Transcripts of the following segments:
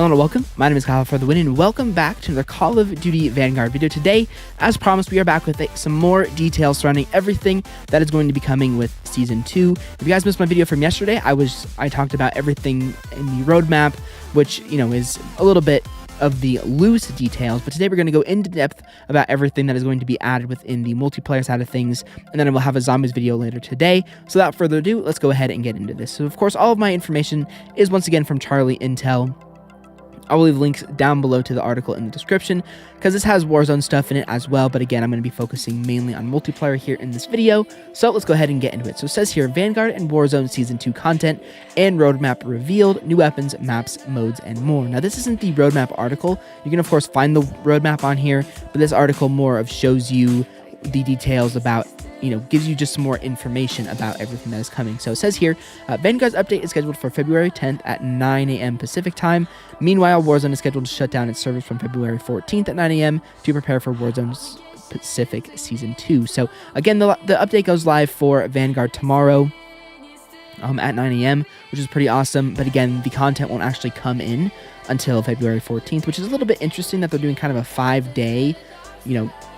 Hello and welcome, my name is Kyle FtW and welcome back to another Call of Duty Vanguard video. Today, as promised, we are back with some more details surrounding everything that is going to be coming with Season 2. If you guys missed my video from yesterday, I talked about everything in the roadmap, which, is a little bit of the loose details, but today we're going to go into depth about everything that is going to be added within the multiplayer side of things, and then I will have a zombies video later today. So without further ado, let's go ahead and get into this. So of course, all of my information is once again from Charlie Intel. I will leave links down below to the article in the description because this has Warzone stuff in it as well. But again, I'm going to be focusing mainly on multiplayer here in this video. So let's go ahead and get into it. So it says here, Vanguard and Warzone Season 2 content and roadmap revealed, new weapons, maps, modes, and more. Now, this isn't the roadmap article. You can, of course, find the roadmap on here, but this article more of shows you the details about, gives you just some more information about everything that is coming. So it says here, Vanguard's update is scheduled for February 10th at 9 a.m. Pacific time. Meanwhile, Warzone is scheduled to shut down its servers from February 14th at 9 a.m. to prepare for Warzone's Pacific Season 2. So again, the update goes live for Vanguard tomorrow at 9 a.m., which is pretty awesome. But again, the content won't actually come in until February 14th, which is a little bit interesting that they're doing kind of a 5-day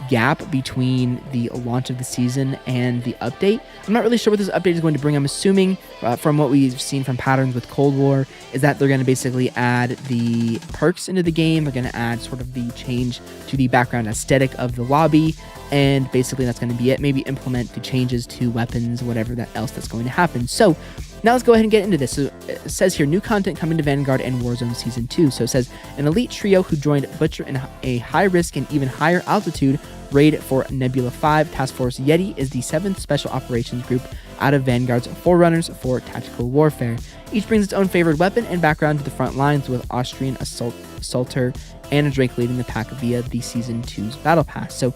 gap between the launch of the season and the update. I'm not really sure what this update is going to bring. I'm assuming from what we've seen from patterns with Cold War is that they're going to basically add the perks into the game. They're going to add sort of the change to the background aesthetic of the lobby, and basically that's going to be it. Maybe implement the changes to weapons, whatever else that's going to happen. So now let's go ahead and get into this. So it says here, new content coming to Vanguard and Warzone Season 2. So it says, an elite trio who joined Butcher in a high-risk and even higher altitude raid for Nebula 5. Task Force Yeti is the 7th Special Operations Group out of Vanguard's Forerunners for Tactical Warfare. Each brings its own favored weapon and background to the front lines, with Austrian Assaulter Anna Drake leading the pack via the Season 2's Battle Pass. So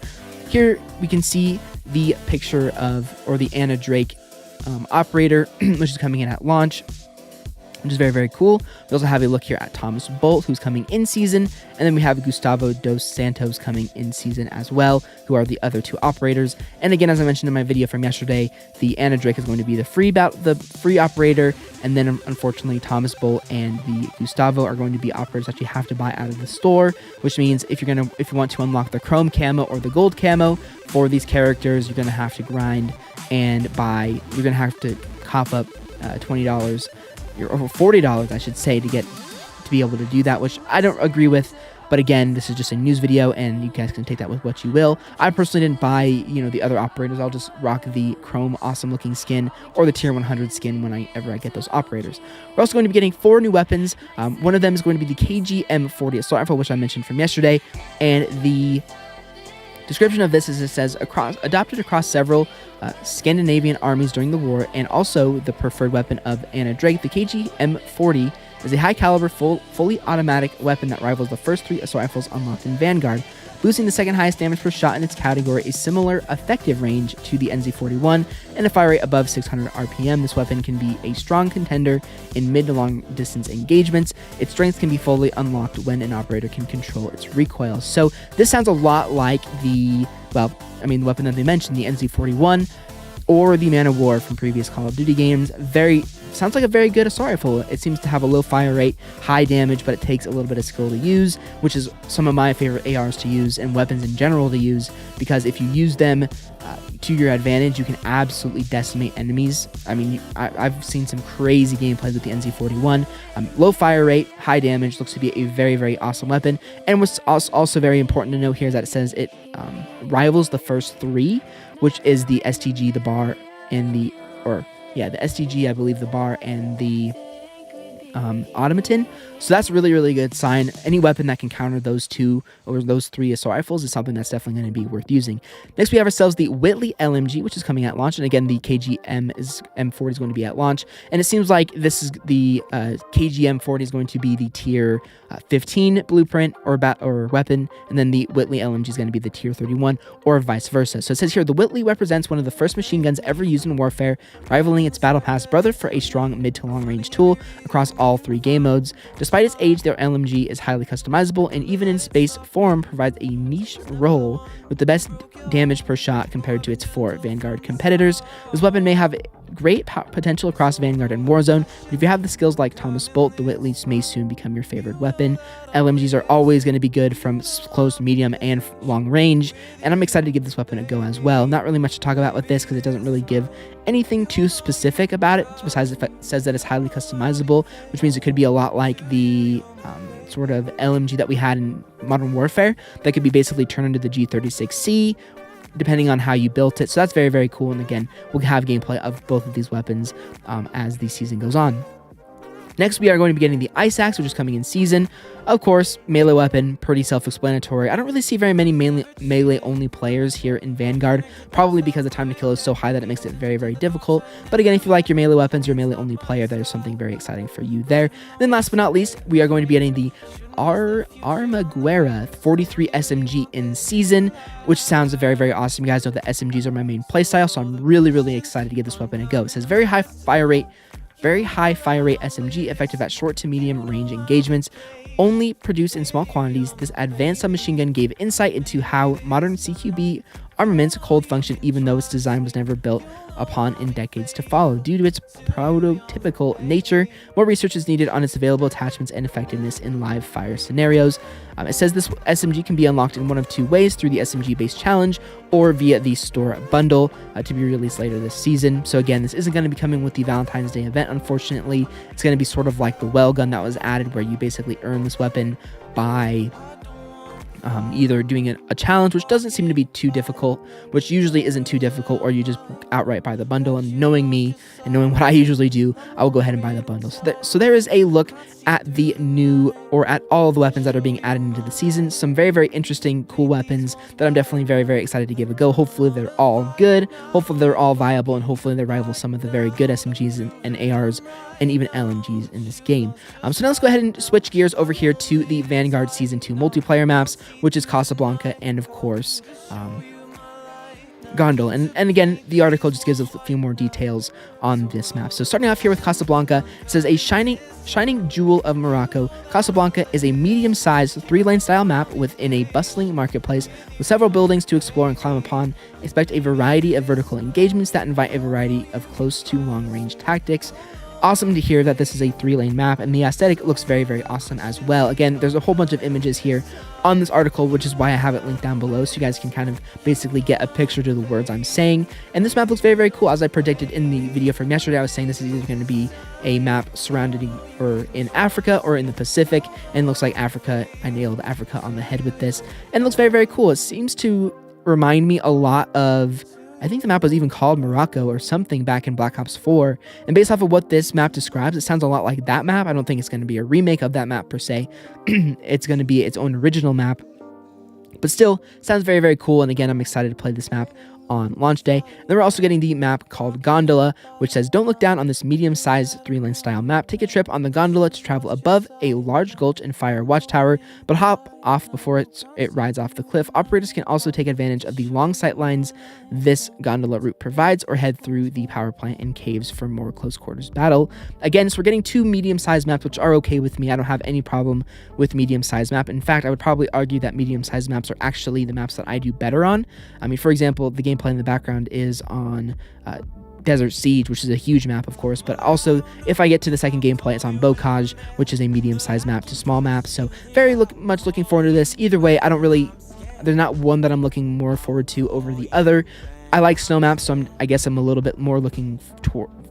here we can see the picture of, or the Anna Drake operator, which is coming in at launch, which is very, very cool. We also have a look here at Thomas Bolt, who's coming in season, and then we have Gustavo dos Santos coming in season as well, who are the other two operators. And again, as I mentioned in my video from yesterday, the Anna Drake is going to be the free operator, and then unfortunately Thomas Bolt and the Gustavo are going to be operators that you have to buy out of the store, which means if you want to unlock the chrome camo or the gold camo for these characters, you're going to have to grind and buy. You're going to have to cop up $20 or $40, I should say, to be able to do that, which I don't agree with. But again, this is just a news video, and you guys can take that with what you will. I personally didn't buy, the other operators. I'll just rock the chrome awesome looking skin or the tier 100 skin whenever I get those operators. We're also going to be getting 4 new weapons. One of them is going to be the KGM-40 assault rifle, which I mentioned from yesterday, and the description of this is, it says, adopted across several Scandinavian armies during the war, and also the preferred weapon of Anna Drake. The KGM-40 is a high-caliber, fully automatic weapon that rivals the first 3 assault rifles unlocked in Vanguard, boosting the second highest damage per shot in its category, a similar effective range to the NZ41, and a fire rate above 600 RPM. This weapon can be a strong contender in mid to long distance engagements. Its strength can be fully unlocked when an operator can control its recoil. So this sounds a lot like the weapon that they mentioned, the NZ41, or the Man of War from previous Call of Duty games. Sounds like a very good assault rifle. It seems to have a low fire rate, high damage, but it takes a little bit of skill to use, which is some of my favorite ARs to use and weapons in general to use, because if you use them to your advantage, you can absolutely decimate enemies. I mean, I've seen some crazy gameplays with the NZ41. Low fire rate, high damage, looks to be a very, very awesome weapon. And what's also very important to note here is that it says it rivals the first 3, which is the STG, the bar, and the STG, I believe, the bar, and the automaton. So that's a really, really good sign. Any weapon that can counter those 2 or those 3 assault rifles is something that's definitely going to be worth using. Next, we have ourselves the Whitley LMG, which is coming at launch, and again, the KGM M40 is going to be at launch, and it seems like this is the KGM-40 is going to be the tier 15 blueprint or weapon, and then the Whitley LMG is going to be the tier 31, or vice versa. So it says here, the Whitley represents one of the first machine guns ever used in warfare, rivaling its Battle Pass brother for a strong mid to long range tool across all 3 game modes. Despite its age, their LMG is highly customizable, and even in space form provides a niche role with the best damage per shot compared to its 4 Vanguard competitors. This weapon may have great potential across Vanguard and Warzone, but if you have the skills like Thomas Bolt, the Whitleys may soon become your favorite weapon. LMGs are always going to be good from close, medium, and long range, and I'm excited to give this weapon a go as well. Not really much to talk about with this because it doesn't really give anything too specific about it, besides it says that it's highly customizable, which means it could be a lot like the sort of LMG that we had in Modern Warfare that could be basically turned into the G36C, depending on how you built it. So that's very, very cool. And again, we'll have gameplay of both of these weapons as the season goes on. Next, we are going to be getting the Ice Axe, which is coming in season. Of course, melee weapon, pretty self-explanatory. I don't really see very many melee-only players here in Vanguard, probably because the time to kill is so high that it makes it very, very difficult. But again, if you like your melee weapons, your melee-only player, there's something very exciting for you there. And then last but not least, we are going to be getting the Armaguera 43 SMG in season, which sounds very, very awesome. You guys know that SMGs are my main playstyle, so I'm really, really excited to give this weapon a go. It says very high fire rate SMG, effective at short to medium range engagements, only produced in small quantities. This advanced submachine gun gave insight into how modern CQB armaments cold function, even though its design was never built upon in decades to follow. Due to its prototypical nature, more research is needed on its available attachments and effectiveness in live fire scenarios. It says this SMG can be unlocked in one of two ways, through the SMG-based challenge or via the store bundle to be released later this season. So again, this isn't going to be coming with the Valentine's Day event, unfortunately. It's going to be sort of like the well gun that was added, where you basically earn this weapon by either doing a challenge, which doesn't seem to be too difficult, which usually isn't too difficult, or you just outright buy the bundle. And knowing me and knowing what I usually do, I will go ahead and buy the bundle. So there is a look at the new, or at all of the weapons that are being added into the season. Some very, very interesting, cool weapons that I'm definitely very, very excited to give a go. Hopefully they're all good. Hopefully they're all viable, and hopefully they rival some of the very good SMGs and ARs and even LMGs in this game. So now let's go ahead and switch gears over here to the Vanguard Season 2 multiplayer maps, which is Casablanca and, of course, Condola. And again, the article just gives a few more details on this map. So starting off here with Casablanca, it says, a shining jewel of Morocco, Casablanca is a medium-sized 3-lane style map within a bustling marketplace with several buildings to explore and climb upon. Expect a variety of vertical engagements that invite a variety of close to long-range tactics. Awesome to hear that this is a 3-lane map, and the aesthetic looks very, very awesome as well. Again, there's a whole bunch of images here on this article, which is why I have it linked down below, so you guys can kind of basically get a picture to the words I'm saying. And this map looks very, very cool. As I predicted in the video from yesterday, I was saying this is either going to be a map surrounded or in Africa or in the Pacific, and it looks like Africa. I nailed Africa on the head with this, and it looks very, very cool. It seems to remind me a lot of, I think the map was even called Morocco or something back in Black Ops 4. And based off of what this map describes, it sounds a lot like that map. I don't think it's going to be a remake of that map per se. It's going to be its own original map. But still, sounds very, very cool. And again, I'm excited to play this map on launch day. And then we're also getting the map called Condola, which says, don't look down on this medium-sized 3-lane style map. Take a trip on the gondola to travel above a large gulch and fire a watchtower, but hop off before it rides off the cliff. Operators can also take advantage of the long sight lines this gondola route provides, or head through the power plant and caves for more close quarters battle. Again, so we're getting 2 medium-sized maps, which are okay with me. I don't have any problem with medium-sized map. In fact, I would probably argue that medium-sized maps are actually the maps that I do better on. I mean, for example, the gameplay in the background is on Desert Siege, which is a huge map, of course, but also if I get to the second gameplay, it's on Bocage, which is a medium-sized map to small map. So very much looking forward to this. Either way, there's not one that I'm looking more forward to over the other. I like snow maps, so I guess I'm a little bit more looking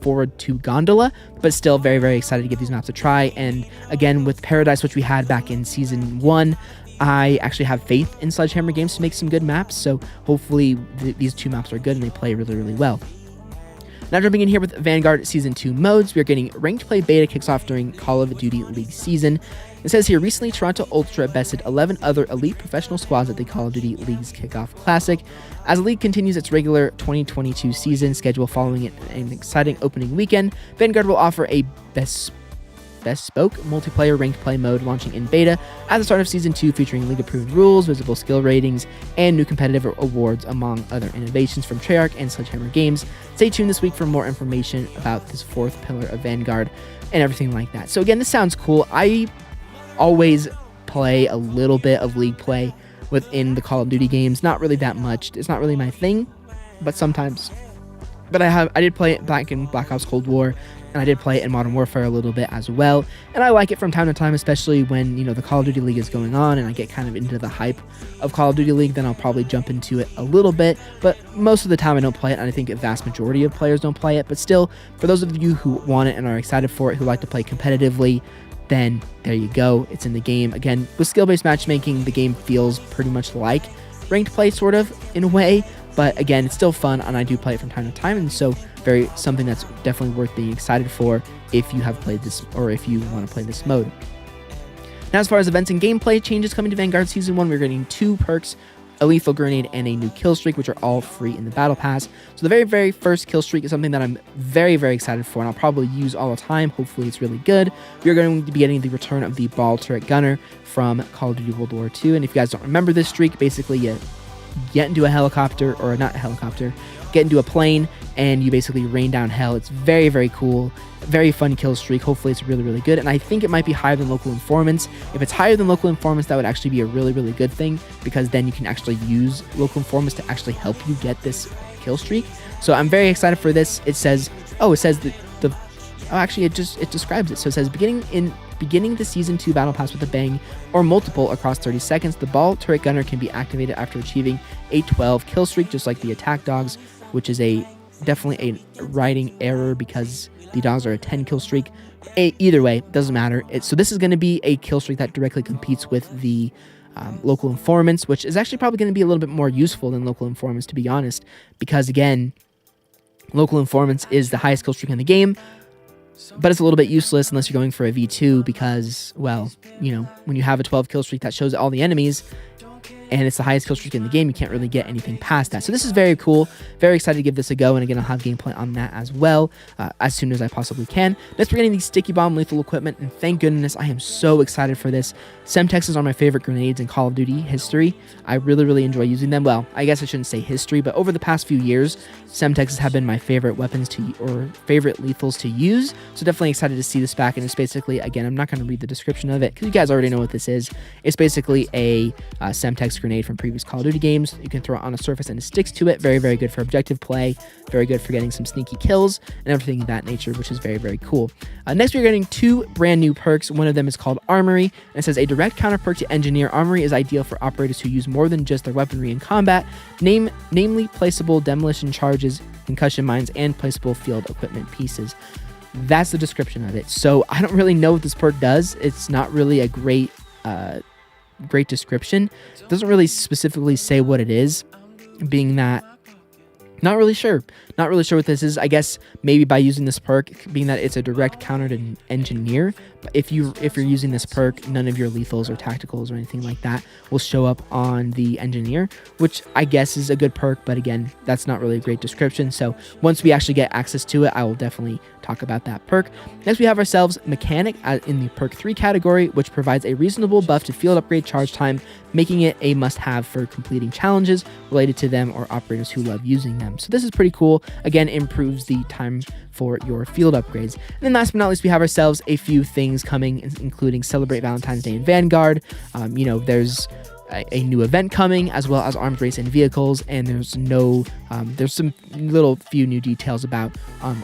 forward to Condola, but still very, very excited to give these maps a try. And again, with Paradise, which we had back in Season 1, I actually have faith in Sledgehammer Games to make some good maps, so hopefully these 2 maps are good and they play really, really well. Now jumping in here with Vanguard Season 2 modes, we are getting Ranked Play Beta kicks off during Call of Duty League season. It says here, recently Toronto Ultra bested 11 other elite professional squads at the Call of Duty League's Kickoff Classic. As the league continues its regular 2022 season schedule following an exciting opening weekend, Vanguard will offer a bespoke multiplayer ranked play mode launching in beta at the start of Season 2, featuring league-approved rules, visible skill ratings, and new competitive awards, among other innovations from Treyarch and Sledgehammer Games. Stay tuned this week for more information about this 4th pillar of Vanguard and everything like that. So again, this sounds cool. I always play a little bit of league play within the Call of Duty games. Not really that much. It's not really my thing, but sometimes But I did play it back in Black Ops Cold War, and I did play it in Modern Warfare a little bit as well, and I like it from time to time, especially when, you know, the Call of Duty League is going on and I get kind of into the hype of Call of Duty League. Then I'll probably jump into it a little bit, but most of the time I don't play it, and I think a vast majority of players don't play it. But still, for those of you who want it and are excited for it, who like to play competitively, then there you go. It's in the game. Again, with skill-based matchmaking, the game feels pretty much like ranked play, sort of, in a way. But again, it's still fun, and I do play it from time to time, and so something that's definitely worth being excited for if you have played this, or if you want to play this mode. Now, as far as events and gameplay changes coming to Vanguard Season 1, we're getting 2 perks, a lethal grenade, and a new Killstreak, which are all free in the Battle Pass. So the very first Killstreak is something that I'm very excited for, and I'll probably use all the time. Hopefully it's really good. We're going to be getting the return of the ball turret gunner from Call of Duty World War II, and if you guys don't remember this streak, basically you get into a helicopter, or not a helicopter, get into a plane, and you basically rain down hell. It's very cool, very fun kill streak. Hopefully it's really good, and I think it might be higher than local informants. If it's higher than local informants, that would actually be a really good thing, because then you can actually use local informants to actually help you get this kill streak. So I'm very excited for this. It says it describes it. So it says beginning the Season 2 Battle Pass with a bang or multiple across 30 seconds, the ball turret gunner can be activated after achieving a 12 kill streak, just like the attack dogs, which is definitely a writing error because the dogs are a 10 kill streak. Either way, doesn't matter. So this is going to be a kill streak that directly competes with the local informants, which is actually probably going to be a little bit more useful than local informants, to be honest, because again, local informants is the highest kill streak in the game, but it's a little bit useless unless you're going for a V2 because, well, you know, when you have a 12 kill streak that shows all the enemies and it's the highest kill streak in the game, you can't really get anything past that. So this is very cool. Very excited to give this a go, and again, I'll have gameplay on that as well as soon as I possibly can. Next, we're getting the sticky bomb lethal equipment, and thank goodness I am so excited for this. Semtexes are my favorite grenades in Call of Duty history. I really enjoy using them. Well, I guess I shouldn't say history, but over the past few years, Semtexes have been my favorite weapons or favorite lethals to use. So definitely excited to see this back, and it's basically, again, I'm not going to read the description of it because you guys already know what this is. It's basically a Semtex grenade from previous Call of Duty games. You can throw it on a surface and it sticks to it. Very good for objective play. Very good for getting some sneaky kills and everything of that nature, which is very cool. Next, we're getting 2 brand new perks. One of them is called Armory, and it says a direct counter perk to Engineer. Armory is ideal for operators who use more than just their weaponry in combat, namely placeable demolition charges, concussion mines, and placeable field equipment pieces. That's the description of it. So I don't really know what this perk does. It's not really a great description. It doesn't really specifically say what it is, being that not really sure what this is. I guess maybe by using this perk, being that it's a direct counter to Engineer, but if you're using this perk, none of your lethals or tacticals or anything like that will show up on the Engineer, which I guess is a good perk, but again, that's not really a great description. So once we actually get access to it, I will definitely talk about that perk. Next, we have ourselves Mechanic in the perk 3 category, which provides a reasonable buff to field upgrade charge time, making it a must-have for completing challenges related to them or operators who love using them. So this is pretty cool. Again, improves the time for your field upgrades. And then last but not least, we have ourselves a few things coming, including Celebrate Valentine's Day in Vanguard. You know, there's a new event coming, as well as arms race and vehicles, and there's some few new details about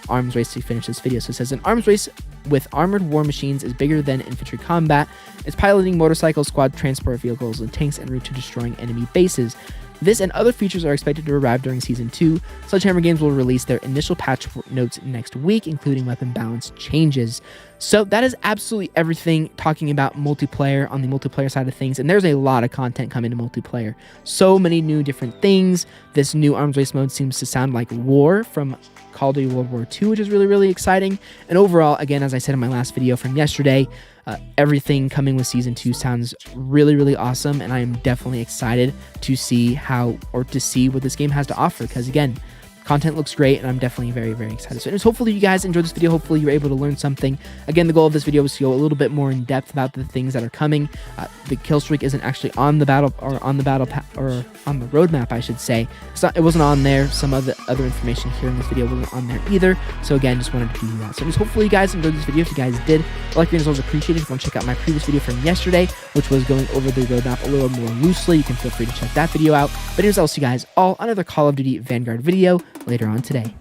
arms race to finish this video. So it says an arms race with armored war machines is bigger than infantry combat. It's piloting motorcycles, squad transport vehicles, and tanks en route to destroying enemy bases. This and other features are expected to arrive during Season 2. Sledgehammer Games will release their initial patch notes next week, including weapon balance changes. So that is absolutely everything talking about multiplayer on the multiplayer side of things, and there's a lot of content coming to multiplayer. So many new different things. This new arms race mode seems to sound like War from Call of Duty World War II, which is really exciting. And overall, again, as I said in my last video from yesterday, everything coming with Season 2 sounds really awesome, and I am definitely excited to see what this game has to offer, because again, content looks great, and I'm definitely very excited. So anyways, hopefully you guys enjoyed this video. Hopefully you were able to learn something. Again, the goal of this video was to go a little bit more in depth about the things that are coming. The kill streak isn't actually on the roadmap, I should say. It wasn't on there. Some of the other information here in this video wasn't on there either. So again, just wanted to do that. So anyways, hopefully you guys enjoyed this video. If you guys did, like your results appreciated. If you want to check out my previous video from yesterday, which was going over the roadmap a little more loosely, you can feel free to check that video out. But anyways, I'll see you guys all on another Call of Duty Vanguard video later on today.